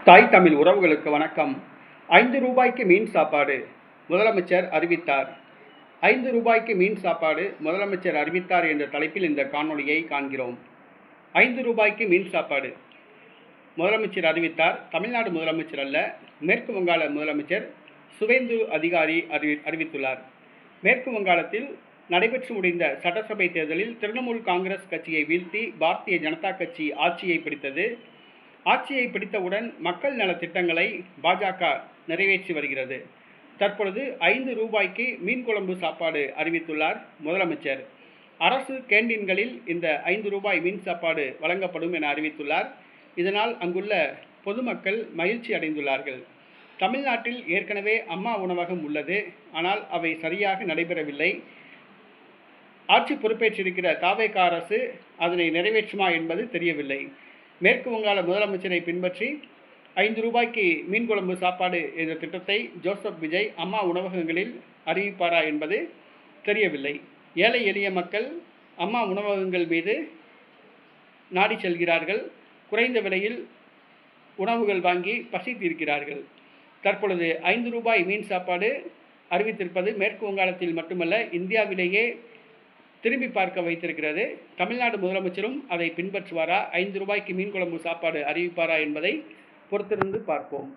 தாய் தமிழ் உறவுகளுக்கு வணக்கம். 5 ரூபாய்க்கு மீன் சாப்பாடு முதலமைச்சர் அறிவித்தார். 5 ரூபாய்க்கு மீன் சாப்பாடு முதலமைச்சர் அறிவித்தார் என்ற தலைப்பில் இந்த காணொளியை காண்கிறோம். 5 ரூபாய்க்கு மீன் சாப்பாடு முதலமைச்சர் அறிவித்தார். தமிழ்நாடு முதலமைச்சர் அல்ல, மேற்கு வங்காள முதலமைச்சர் சுவேந்து அதிகாரி அறிவித்துள்ளார். மேற்கு வங்காளத்தில் நடைபெற்று முடிந்த சட்டசபை தேர்தலில் திரிணாமுல் காங்கிரஸ் கட்சியை வீழ்த்தி பாரதிய ஜனதா கட்சி ஆட்சியை பிடித்தது. ஆட்சியை பிடித்தவுடன் மக்கள் நலத் திட்டங்களை பாஜக நிறைவேற்றி வருகிறது. தற்பொழுது 5 ரூபாய்க்கு மீன் குழம்பு சாப்பாடு அறிவித்துள்ளார் முதலமைச்சர். அரசு கேண்டீன்களில் இந்த 5 ரூபாய் மீன் சாப்பாடு வழங்கப்படும் என அறிவித்துள்ளார். இதனால் அங்குள்ள பொதுமக்கள் மகிழ்ச்சி அடைந்துள்ளார்கள். தமிழ்நாட்டில் ஏற்கனவே அம்மா உணவகம் உள்ளது, ஆனால் அவை சரியாக நடைபெறவில்லை. ஆட்சி பொறுப்பேற்றிருக்கிற தாவேக அரசு அதனை நிறைவேற்றுமா என்பது தெரியவில்லை. மேற்கு வங்காள முதலமைச்சரை பின்பற்றி 5 ரூபாய்க்கு மீன் குழம்பு சாப்பாடு என்ற திட்டத்தை ஜோசப் விஜய் அம்மா உணவகங்களில் அறிவிப்பாரா என்பது தெரியவில்லை. ஏழை எளிய மக்கள் அம்மா உணவகங்கள் மீது நாடி செல்கிறார்கள். குறைந்த விலையில் உணவுகள் வாங்கி பசி தீர்க்கிறார்கள். தற்பொழுது 5 ரூபாய் மீன் சாப்பாடு அறிவித்திருப்பது மேற்கு வங்காளத்தில் மட்டுமல்ல, இந்தியாவிலேயே திரும்பி பார்க்க வைத்திருக்கிறது. தமிழ்நாடு முதலமைச்சரும் அதை பின்பற்றுவாரா, 5 ரூபாய்க்கு மீன் குழம்பு சாப்பாடு அறிவிப்பாரா என்பதை பொறுத்திருந்து பார்ப்போம்.